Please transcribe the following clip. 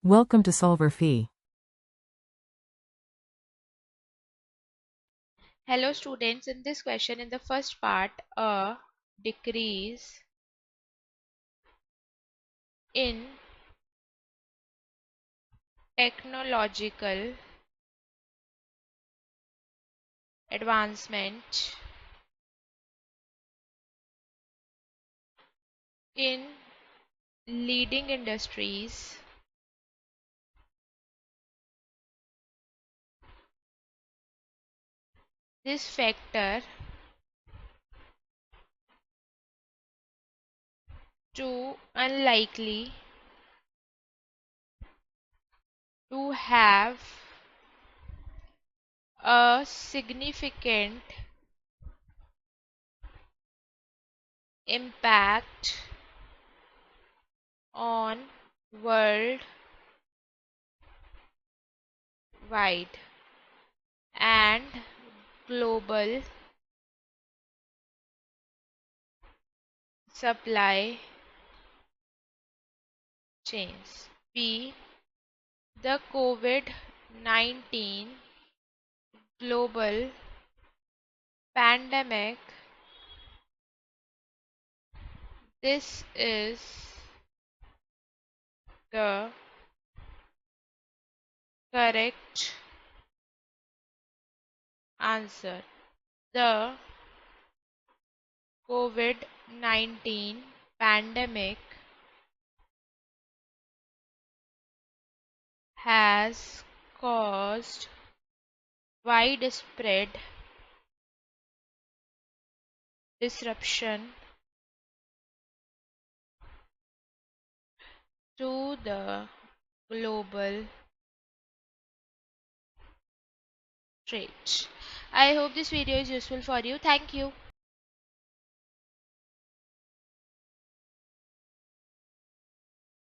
Welcome to solverfy. Hello students, in this question in the first part, a decrease in technological advancement in leading industries this factor too unlikely to have a significant impact on worldwide and global supply chains. B. The COVID-19 global pandemic. This is the correct answer. The COVID-19 pandemic has caused widespread disruption to the global trade. I hope this video is useful for you. Thank you.